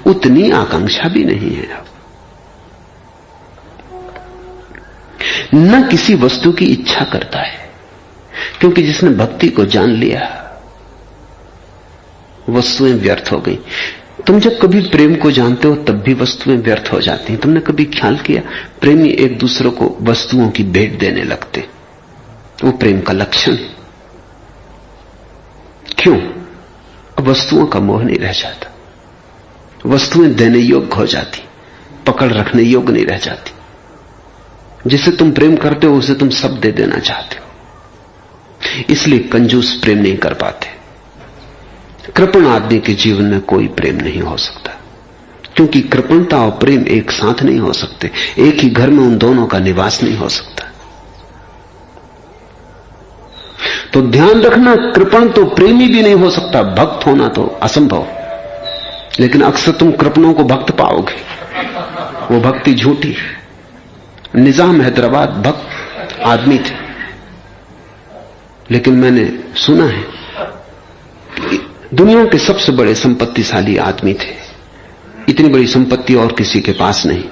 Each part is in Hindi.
उतनी आकांक्षा भी नहीं है अब। न किसी वस्तु की इच्छा करता है, क्योंकि जिसने भक्ति को जान लिया वस्तुएं व्यर्थ हो गई। तुम जब कभी प्रेम को जानते हो तब भी वस्तुएं व्यर्थ हो जाती हैं। तुमने कभी ख्याल किया, प्रेमी एक दूसरे को वस्तुओं की भेंट देने लगते, वो प्रेम का लक्षण है। क्यों? अब वस्तुओं का मोह नहीं रह जाता, वस्तुएं देने योग्य हो जाती, पकड़ रखने योग्य नहीं रह जाती। जिसे तुम प्रेम करते हो उसे तुम सब दे देना चाहते हो, इसलिए कंजूस प्रेम नहीं कर पाते। कृपण आदमी के जीवन में कोई प्रेम नहीं हो सकता, क्योंकि कृपणता और प्रेम एक साथ नहीं हो सकते, एक ही घर में उन दोनों का निवास नहीं हो सकता। तो ध्यान रखना, कृपण तो प्रेमी भी नहीं हो सकता, भक्त होना तो असंभव। लेकिन अक्सर तुम कृपणों को भक्त पाओगे, वो भक्ति झूठी है। निजाम हैदराबाद भक्त आदमी थे, लेकिन मैंने सुना है दुनिया के सबसे बड़े संपत्तिशाली आदमी थे, इतनी बड़ी संपत्ति और किसी के पास नहीं।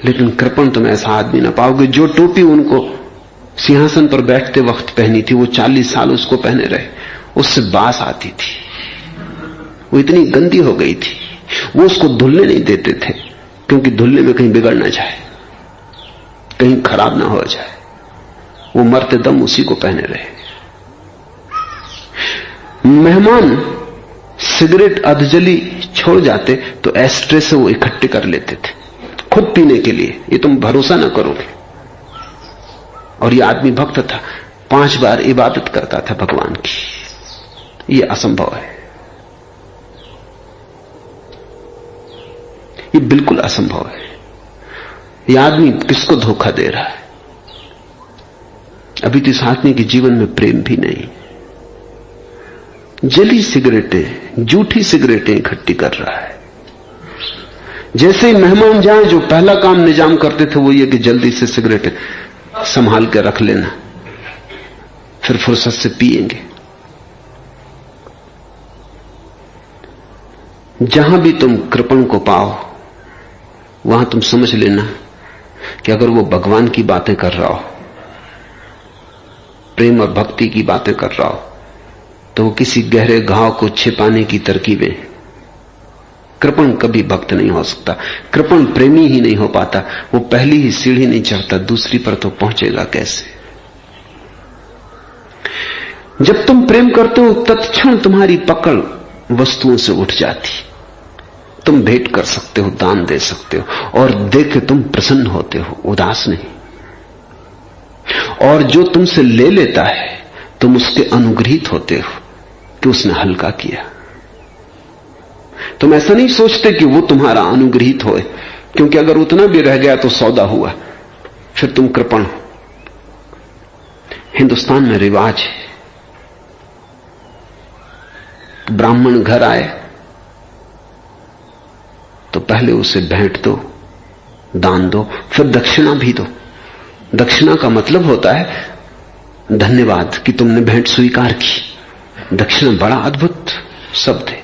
लेकिन कृपण तुम ऐसा आदमी ना पाओगे। जो टोपी उनको सिंहासन पर बैठते वक्त पहनी थी, वो 40 साल उसको पहने रहे, उससे बास आती थी, वो इतनी गंदी हो गई थी। वो उसको धुलने नहीं देते थे, क्योंकि धुलने में कहीं बिगड़ ना जाए, कहीं खराब ना हो जाए। वो मरते दम उसी को पहने रहे। मेहमान सिगरेट अधजली छोड़ जाते तो एस्ट्रे से वो इकट्ठे कर लेते थे खुद पीने के लिए। ये तुम भरोसा ना करोगे। और ये आदमी भक्त था, 5 बार इबादत करता था भगवान की। ये असंभव है, ये बिल्कुल असंभव है। ये आदमी किसको धोखा दे रहा है? अभी तो इस आदमी के जीवन में प्रेम भी नहीं, जली सिगरेटें, झूठी सिगरेटें इकट्ठी कर रहा है। जैसे ही मेहमान जाए, जो पहला काम निजाम करते थे वो ये कि जल्दी से सिगरेटें संभाल के रख लेना, फिर फुर्सत से पिएंगे। जहां भी तुम कृपण को पाओ, वहां तुम समझ लेना कि अगर वो भगवान की बातें कर रहा हो, प्रेम और भक्ति की बातें कर रहा हो, तो वो किसी गहरे घाव को छिपाने की तरकीबें। कृपण कभी भक्त नहीं हो सकता, कृपण प्रेमी ही नहीं हो पाता। वो पहली ही सीढ़ी नहीं चढ़ता, दूसरी पर तो पहुंचेगा कैसे? जब तुम प्रेम करते हो तत्क्षण तुम्हारी पकड़ वस्तुओं से उठ जाती। तुम भेंट कर सकते हो, दान दे सकते हो, और देख के तुम प्रसन्न होते हो, उदास नहीं। और जो तुमसे ले लेता है तुम उसके अनुग्रहित होते हो कि उसने हल्का किया। तुम ऐसा नहीं सोचते कि वो तुम्हारा अनुग्रहित होए, क्योंकि अगर उतना भी रह गया तो सौदा हुआ, फिर तुम कृपण हो। हिंदुस्तान में रिवाज है, ब्राह्मण घर आए तो पहले उसे भेंट दो, दान दो, फिर दक्षिणा भी दो। दक्षिणा का मतलब होता है धन्यवाद कि तुमने भेंट स्वीकार की। दक्षिणा बड़ा अद्भुत शब्द है।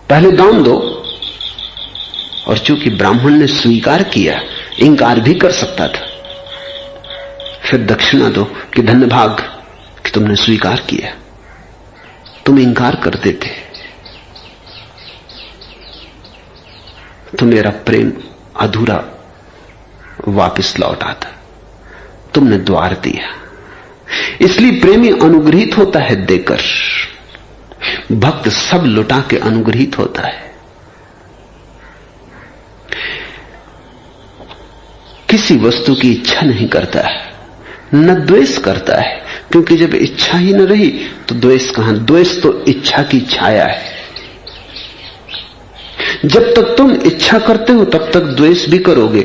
पहले दान दो, और चूंकि ब्राह्मण ने स्वीकार किया, इंकार भी कर सकता था, फिर दक्षिणा दो कि धन्य भाग कि तुमने स्वीकार किया। तुम इंकार कर देते तो मेरा प्रेम अधूरा वापस लौट आता। तुमने द्वार दिया, इसलिए प्रेमी अनुग्रहित होता है देकर। भक्त सब लुटा के अनुग्रहित होता है। किसी वस्तु की इच्छा नहीं करता है, न द्वेष करता है, क्योंकि जब इच्छा ही न रही तो द्वेष कहां? द्वेष तो इच्छा की छाया है। जब तक तुम इच्छा करते हो तब तक द्वेष भी करोगे,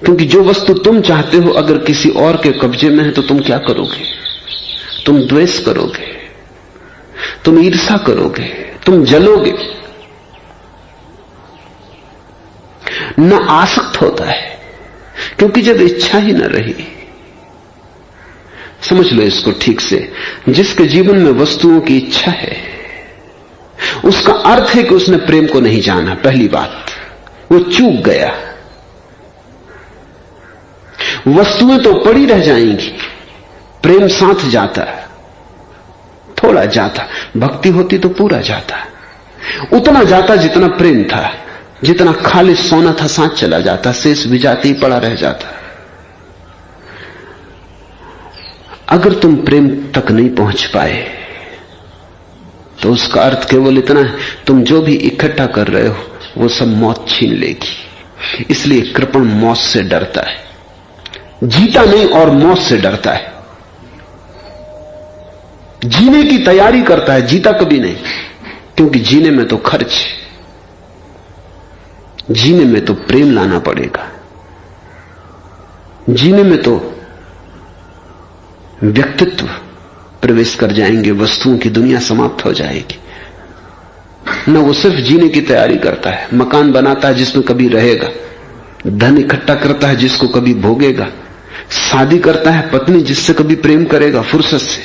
क्योंकि जो वस्तु तुम चाहते हो अगर किसी और के कब्जे में है तो तुम क्या करोगे? तुम द्वेष करोगे, तुम ईर्ष्या करोगे, तुम जलोगे। न आसक्त होता है, क्योंकि जब इच्छा ही न रही। समझ लो इसको ठीक से, जिसके जीवन में वस्तुओं की इच्छा है उसका अर्थ है कि उसने प्रेम को नहीं जाना। पहली बात, वो चूक गया। वस्तुएं तो पड़ी रह जाएंगी, प्रेम साथ जाता है, थोड़ा जाता। भक्ति होती तो पूरा जाता, उतना जाता जितना प्रेम था, जितना खालिस सोना था साथ चला जाता, शेष विजाती पड़ा रह जाता। अगर तुम प्रेम तक नहीं पहुंच पाए तो उसका अर्थ केवल इतना है, तुम जो भी इकट्ठा कर रहे हो वो सब मौत छीन लेगी। इसलिए कृपण मौत से डरता है, जीता नहीं और मौत से डरता है। जीने की तैयारी करता है, जीता कभी नहीं, क्योंकि जीने में तो खर्च है, जीने में तो प्रेम लाना पड़ेगा, जीने में तो व्यक्तित्व प्रवेश कर जाएंगे, वस्तुओं की दुनिया समाप्त हो जाएगी। न वो सिर्फ जीने की तैयारी करता है, मकान बनाता है जिसमें कभी रहेगा, धन इकट्ठा करता है जिसको कभी भोगेगा, शादी करता है पत्नी जिससे कभी प्रेम करेगा फुर्सत से,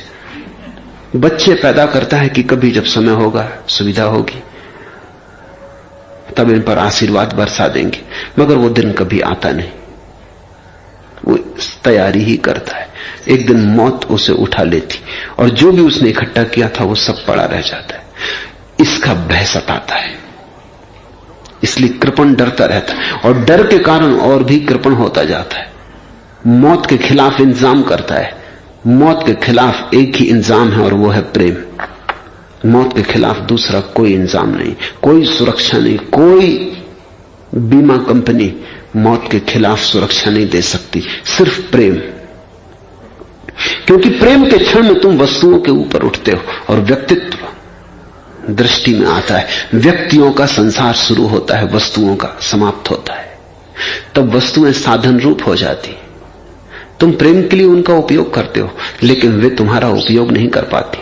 बच्चे पैदा करता है कि कभी जब समय होगा, सुविधा होगी, तब इन पर आशीर्वाद बरसा देंगे। मगर वो दिन कभी आता नहीं, वो तैयारी ही करता है। एक दिन मौत उसे उठा लेती और जो भी उसने इकट्ठा किया था वो सब पड़ा रह जाता है। इसका भय सताता है, इसलिए कृपण डरता रहता है, और डर के कारण और भी कृपण होता जाता है। मौत के खिलाफ इंतजाम करता है। मौत के खिलाफ एक ही इंतजाम है और वो है प्रेम। मौत के खिलाफ दूसरा कोई इंतजाम नहीं, कोई सुरक्षा नहीं, कोई बीमा कंपनी मौत के खिलाफ सुरक्षा नहीं दे सकती, सिर्फ प्रेम। क्योंकि प्रेम के क्षण में तुम वस्तुओं के ऊपर उठते हो और व्यक्तित्व दृष्टि में आता है। व्यक्तियों का संसार शुरू होता है, वस्तुओं का समाप्त होता है। तब वस्तुएं साधन रूप हो जाती। तुम प्रेम के लिए उनका उपयोग करते हो, लेकिन वे तुम्हारा उपयोग नहीं कर पाती।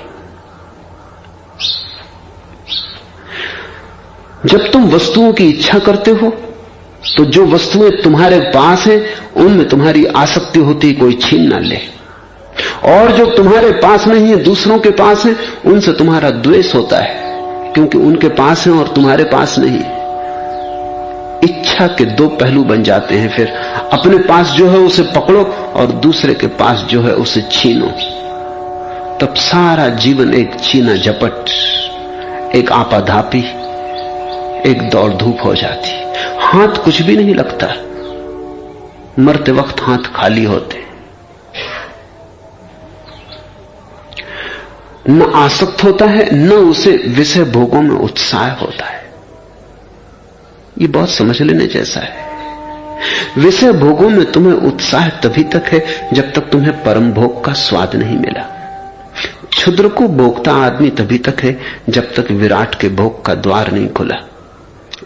जब तुम वस्तुओं की इच्छा करते हो तो जो वस्तुएं तुम्हारे पास हैं उनमें तुम्हारी आसक्ति होती, कोई छीन ना ले, और जो तुम्हारे पास नहीं है, दूसरों के पास है, उनसे तुम्हारा द्वेष होता है, क्योंकि उनके पास है और तुम्हारे पास नहीं। इच्छा के दो पहलू बन जाते हैं। फिर अपने पास जो है उसे पकड़ो और दूसरे के पास जो है उसे छीनो। तब सारा जीवन एक छीना झपट, एक आपाधापी, एक दौड़ धूप हो जाती। हाथ कुछ भी नहीं लगता, मरते वक्त हाथ खाली होते। न आसक्त होता है, न उसे विषय भोगों में उत्साह होता है। ये बहुत समझ लेने जैसा है। विषय भोगों में तुम्हें उत्साह तभी तक है जब तक तुम्हें परम भोग का स्वाद नहीं मिला। क्षुद्र को भोगता आदमी तभी तक है जब तक विराट के भोग का द्वार नहीं खुला।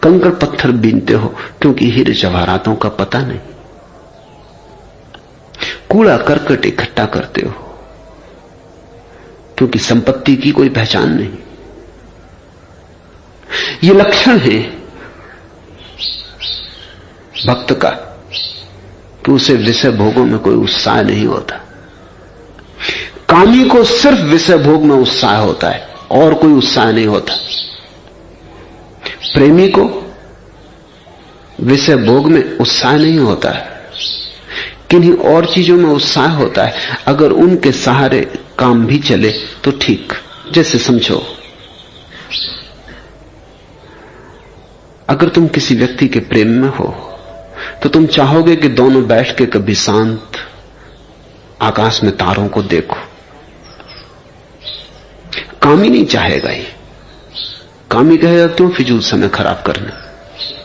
कंकड़ पत्थर बीनते हो क्योंकि हीरे जवाहरातों का पता नहीं। कूड़ा करकट इकट्ठा करते हो क्योंकि संपत्ति की कोई पहचान नहीं। ये लक्षण है भक्त का कि उसे विषय भोगों में कोई उत्साह नहीं होता। कामी को सिर्फ विषय भोग में उत्साह होता है और कोई उत्साह नहीं होता। प्रेमी को विषय भोग में उत्साह नहीं होता है, किन्हीं और चीजों में उत्साह होता है। अगर उनके सहारे काम भी चले तो ठीक। जैसे समझो, अगर तुम किसी व्यक्ति के प्रेम में हो तो तुम चाहोगे कि दोनों बैठ के कभी शांत आकाश में तारों को देखो। कामी नहीं चाहेगा ये। कामी कहेगा क्यों फिजूल समय खराब करना,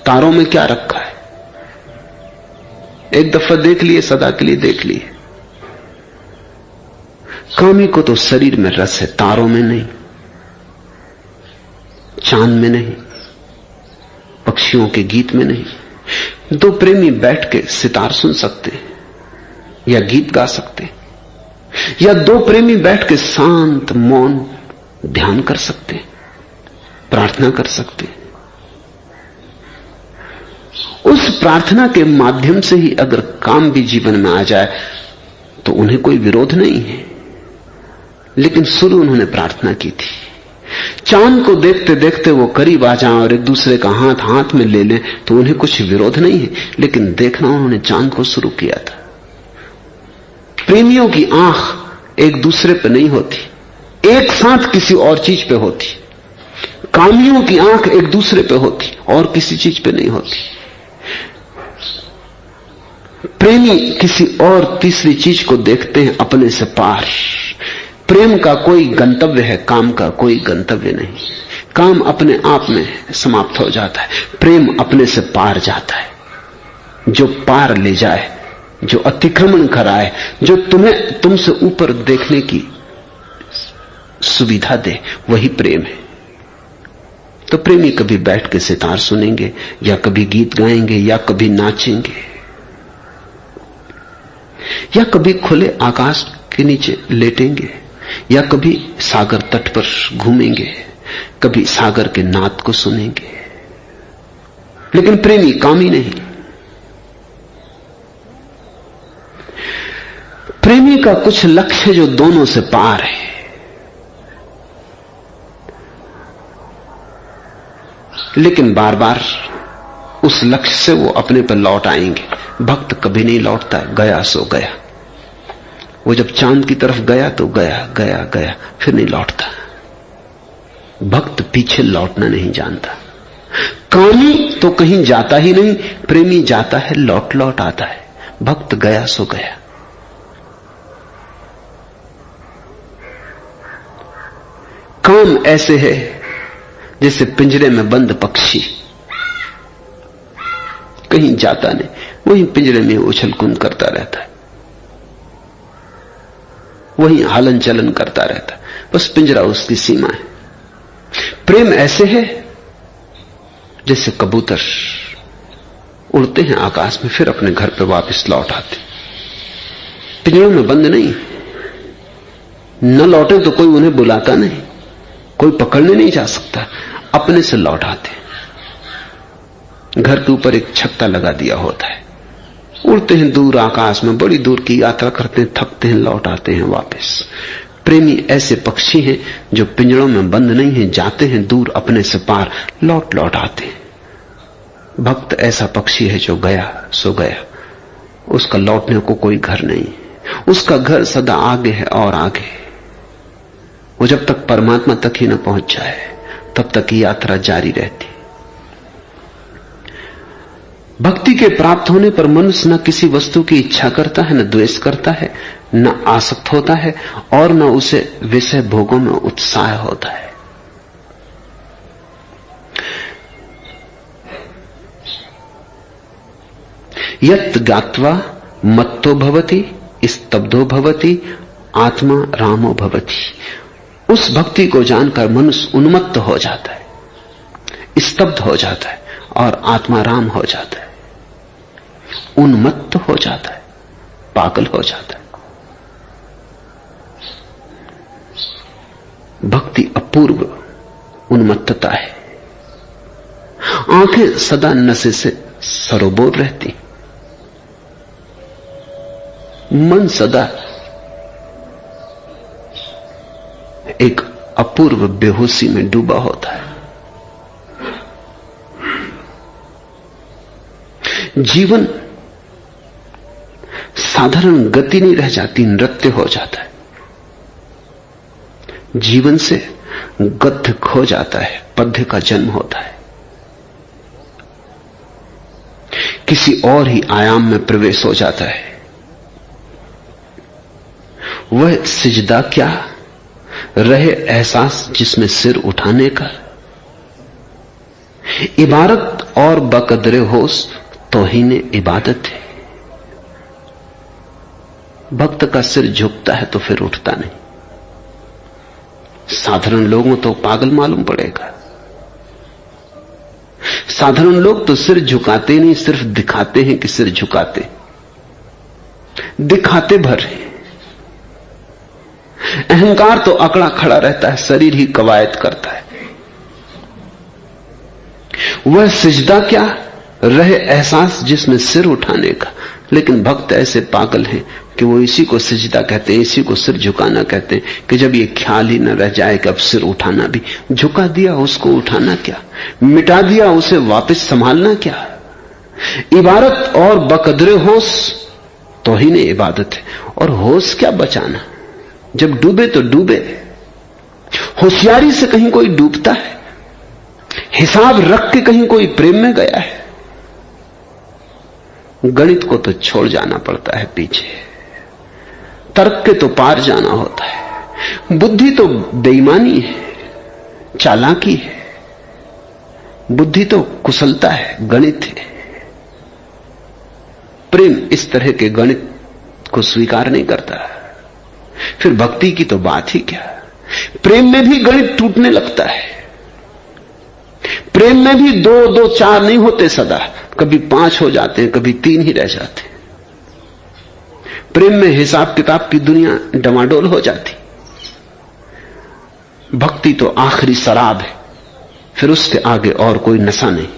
तारों में क्या रखा है, एक दफा देख लिए सदा के लिए देख लिए। कामी को तो शरीर में रस है, तारों में नहीं, चांद में नहीं, पक्षियों के गीत में नहीं। दो प्रेमी बैठ के सितार सुन सकते हैं या गीत गा सकते हैं, या दो प्रेमी बैठ के शांत मौन ध्यान कर सकते हैं, प्रार्थना कर सकते हैं। उस प्रार्थना के माध्यम से ही अगर काम भी जीवन में आ जाए तो उन्हें कोई विरोध नहीं है। लेकिन शुरू उन्होंने प्रार्थना की थी। चांद को देखते देखते वो करीब आ जाएं और एक दूसरे का हाथ हाथ में ले लें तो उन्हें कुछ विरोध नहीं है, लेकिन देखना उन्होंने चांद को शुरू किया था। प्रेमियों की आंख एक दूसरे पे नहीं होती, एक साथ किसी और चीज पे होती। कामियों की आंख एक दूसरे पे होती और किसी चीज पे नहीं होती। प्रेमी किसी और तीसरी चीज को देखते हैं अपने से पार। प्रेम का कोई गंतव्य है, काम का कोई गंतव्य नहीं। काम अपने आप में समाप्त हो जाता है, प्रेम अपने से पार जाता है। जो पार ले जाए, जो अतिक्रमण कराए, जो तुम्हें तुमसे ऊपर देखने की सुविधा दे, वही प्रेम है। तो प्रेमी कभी बैठ के सितार सुनेंगे, या कभी गीत गाएंगे, या कभी नाचेंगे, या कभी खुले आकाश के नीचे लेटेंगे, या कभी सागर तट पर घूमेंगे, कभी सागर के नाद को सुनेंगे। लेकिन प्रेमी कामी नहीं। प्रेमी का कुछ लक्ष्य जो दोनों से पार है। लेकिन बार बार उस लक्ष्य से वो अपने पर लौट आएंगे। भक्त कभी नहीं लौटता, गया सो गया। वो जब चांद की तरफ गया तो गया गया गया, फिर नहीं लौटता। भक्त पीछे लौटना नहीं जानता। कामी तो कहीं जाता ही नहीं, प्रेमी जाता है, लौट लौट आता है। भक्त गया सो गया। काम ऐसे है जैसे पिंजरे में बंद पक्षी, कहीं जाता नहीं, वहीं पिंजरे में उछल कूद करता रहता है, वहीं हलन चलन करता रहता है, बस पिंजरा उसकी सीमा है। प्रेम ऐसे है जैसे कबूतर उड़ते हैं आकाश में, फिर अपने घर पर वापस लौट आते। पिंजरों में बंद नहीं, न लौटे तो कोई उन्हें बुलाता नहीं, कोई पकड़ने नहीं जा सकता, अपने से लौट आते। घर के ऊपर एक छत्ता लगा दिया होता है, उड़ते हैं दूर आकाश में, बड़ी दूर की यात्रा करते हैं, थकते हैं, लौट आते हैं वापस। प्रेमी ऐसे पक्षी हैं जो पिंजरों में बंद नहीं हैं, जाते हैं दूर अपने से पार, लौट लौट आते हैं। भक्त ऐसा पक्षी है जो गया सो गया, उसका लौटने को कोई घर नहीं, उसका घर सदा आगे है और आगे। वो जब तक परमात्मा तक ही न पहुंच जाए तब तक यात्रा जारी रहती। भक्ति के प्राप्त होने पर मनुष्य न किसी वस्तु की इच्छा करता है, न द्वेष करता है, न आसक्त होता है, और न उसे विषय भोगों में उत्साह होता है। यत् ज्ञात्वा मत्तो भवति स्तब्धो भवति आत्मा रामो भवति। उस भक्ति को जानकर मनुष्य उन्मत्त हो जाता है, स्तब्ध हो जाता है और आत्मा राम हो जाता है। उन्मत्त हो जाता है, पागल हो जाता है। भक्ति अपूर्व उन्मत्तता है। आंखें सदा नशे से सरोबोर रहती, मन सदा एक अपूर्व बेहोशी में डूबा होता है। जीवन साधारण गति नहीं रह जाती, नृत्य हो जाता है। जीवन से गद्य खो जाता है, पद्य का जन्म होता है, किसी और ही आयाम में प्रवेश हो जाता है। वह सिजदा क्या रहे एहसास जिसमें सिर उठाने का। इबारत और बकदरे होश तौहीने इबादत है। भक्त का सिर झुकता है तो फिर उठता नहीं। साधारण लोगों तो पागल मालूम पड़ेगा। साधारण लोग तो सिर झुकाते नहीं, सिर्फ दिखाते हैं कि सिर झुकाते, दिखाते भर हैं। अहंकार तो अकड़ा खड़ा रहता है, शरीर ही कवायद करता है। वह सिजदा क्या रहे एहसास जिसमें सिर उठाने का। लेकिन भक्त ऐसे पागल हैं कि वो इसी को सजदा कहते हैं, इसी को सिर झुकाना कहते हैं कि जब ये ख्याल ही न रह जाए कि अब सिर उठाना भी, झुका दिया उसको उठाना क्या, मिटा दिया उसे वापस संभालना क्या। इबारत और बकदरे होश तौहीन इबादत है। और होश क्या बचाना, जब डूबे तो डूबे। होशियारी से कहीं कोई डूबता है, हिसाब रख के कहीं कोई प्रेम में गया है। गणित को तो छोड़ जाना पड़ता है पीछे, तर्क के तो पार जाना होता है। बुद्धि तो बेईमानी है, चालाकी है, बुद्धि तो कुशलता है, गणित है। प्रेम इस तरह के गणित को स्वीकार नहीं करता। फिर भक्ति की तो बात ही क्या। प्रेम में भी गणित टूटने लगता है। प्रेम में भी 2 2 4 नहीं होते सदा, कभी 5 हो जाते हैं, कभी 3 ही रह जाते हैं। प्रेम में हिसाब किताब की दुनिया डमाडोल हो जाती। भक्ति तो आखिरी शराब है, फिर उसके आगे और कोई नशा नहीं।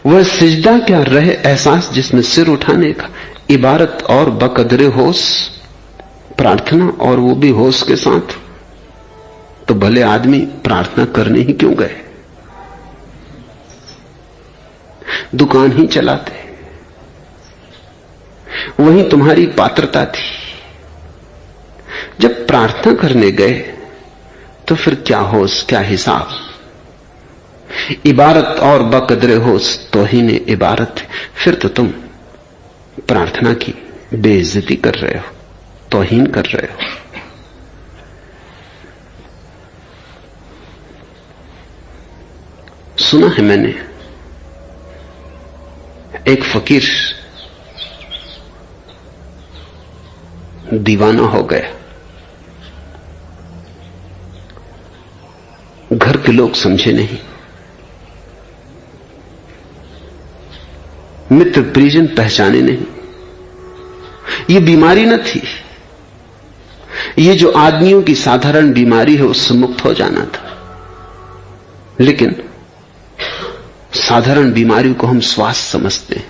वह सिजदा क्या रहे एहसास जिसमें सिर उठाने का। इबारत और बकदरे होश, प्रार्थना और वो भी होश के साथ। तो भले आदमी प्रार्थना करने ही क्यों गए, दुकान ही चलाते, वही तुम्हारी पात्रता थी। जब प्रार्थना करने गए तो फिर क्या होश, क्या हिसाब। इबारत और बकदरे होश तौहीन इबारत है। फिर तो तुम प्रार्थना की बेइज्जती कर रहे हो, तौहीन कर रहे हो। सुना है मैंने, एक फकीर दीवाना हो गया। घर के लोग समझे नहीं, मित्र परिजन पहचाने नहीं। ये बीमारी न थी, ये जो आदमियों की साधारण बीमारी है उससे मुक्त हो जाना था। लेकिन साधारण बीमारी को हम स्वास्थ्य समझते हैं।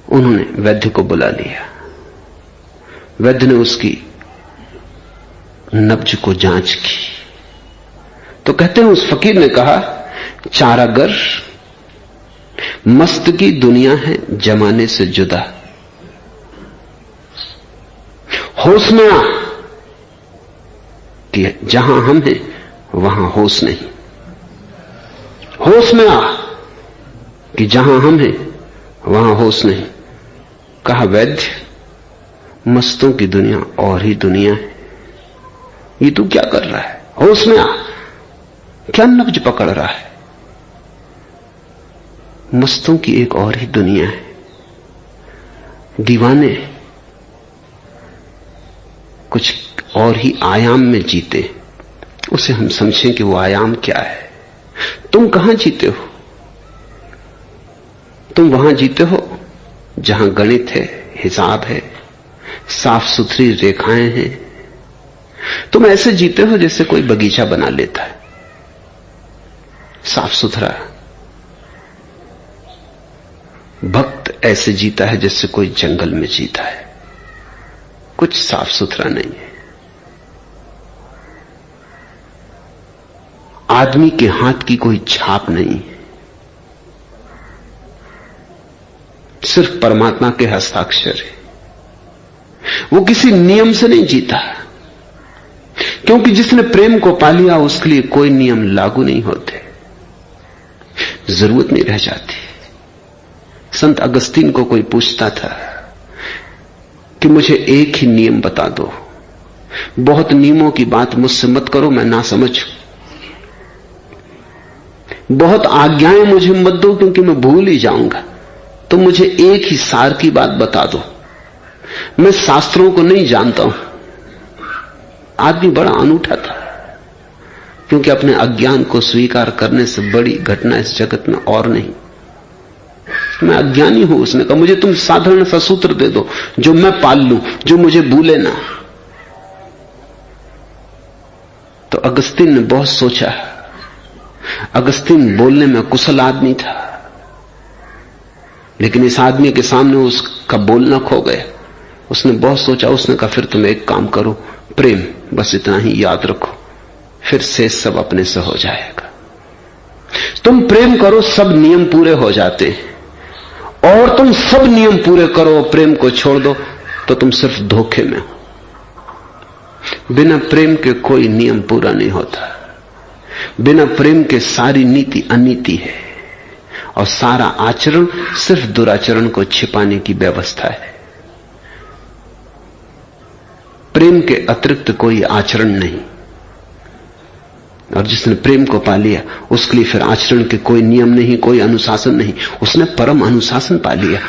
उन्होंने वैद्य को बुला लिया। वैद्य ने उसकी नब्ज को जांच की तो कहते हैं उस फकीर ने कहा, चारागर मस्त की दुनिया है जमाने से जुदा। होश में आ कि जहां हम हैं वहां होश नहीं। होश में आ कि जहां हम हैं वहां होश नहीं। कहा वैद्य, मस्तों की दुनिया और ही दुनिया है, ये तू क्या कर रहा है? होश में आ, क्या नब्ज पकड़ रहा है? मस्तों की एक और ही दुनिया है। दीवाने कुछ और ही आयाम में जीते, उसे हम समझें कि वो आयाम क्या है। तुम कहां जीते हो? तुम वहां जीते हो जहां गणित है, हिसाब है, साफ सुथरी रेखाएं हैं। तुम ऐसे जीते हो जैसे कोई बगीचा बना लेता है, साफ सुथरा। भक्त ऐसे जीता है जैसे कोई जंगल में जीता है, कुछ साफ सुथरा नहीं है। आदमी के हाथ की कोई छाप नहीं है, सिर्फ परमात्मा के हस्ताक्षर है। वो किसी नियम से नहीं जीता, क्योंकि जिसने प्रेम को पा लिया उसके लिए कोई नियम लागू नहीं होते, जरूरत नहीं रह जाती। संत अगस्तीन को कोई पूछता था कि मुझे एक ही नियम बता दो, बहुत नियमों की बात मुझसे मत करो, मैं ना समझ। बहुत आज्ञाएं मुझे मत दो क्योंकि मैं भूल ही जाऊंगा, तो मुझे एक ही सार की बात बता दो। मैं शास्त्रों को नहीं जानता हूं। आदमी बड़ा अनूठा था, क्योंकि अपने अज्ञान को स्वीकार करने से बड़ी घटना इस जगत में और नहीं। मैं अज्ञानी हूं, उसने कहा मुझे तुम साधारण सा सूत्र दे दो जो मैं पाल लूं, जो मुझे भूले ना। तो अगस्तीन ने बहुत सोचा, अगस्तीन बोलने में कुशल आदमी था, लेकिन इस आदमी के सामने उसका बोलना खो गया। उसने बहुत सोचा, उसने कहा फिर तुम एक काम करो, प्रेम, बस इतना ही याद रखो, फिर शेष सब अपने से हो जाएगा। तुम प्रेम करो, सब नियम पूरे हो जाते हैं, और तुम सब नियम पूरे करो, प्रेम को छोड़ दो तो तुम सिर्फ धोखे में हो। बिना प्रेम के कोई नियम पूरा नहीं होता। बिना प्रेम के सारी नीति अनीति है, और सारा आचरण सिर्फ दुराचरण को छिपाने की व्यवस्था है। प्रेम के अतिरिक्त कोई आचरण नहीं, और जिसने प्रेम को पा लिया उसके लिए फिर आचरण के कोई नियम नहीं, कोई अनुशासन नहीं, उसने परम अनुशासन पा लिया।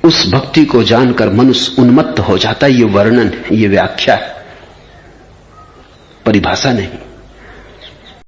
उस भक्ति को जानकर मनुष्य उन्मत्त हो जाता है। ये वर्णन है, ये व्याख्या है, परिभाषा नहीं।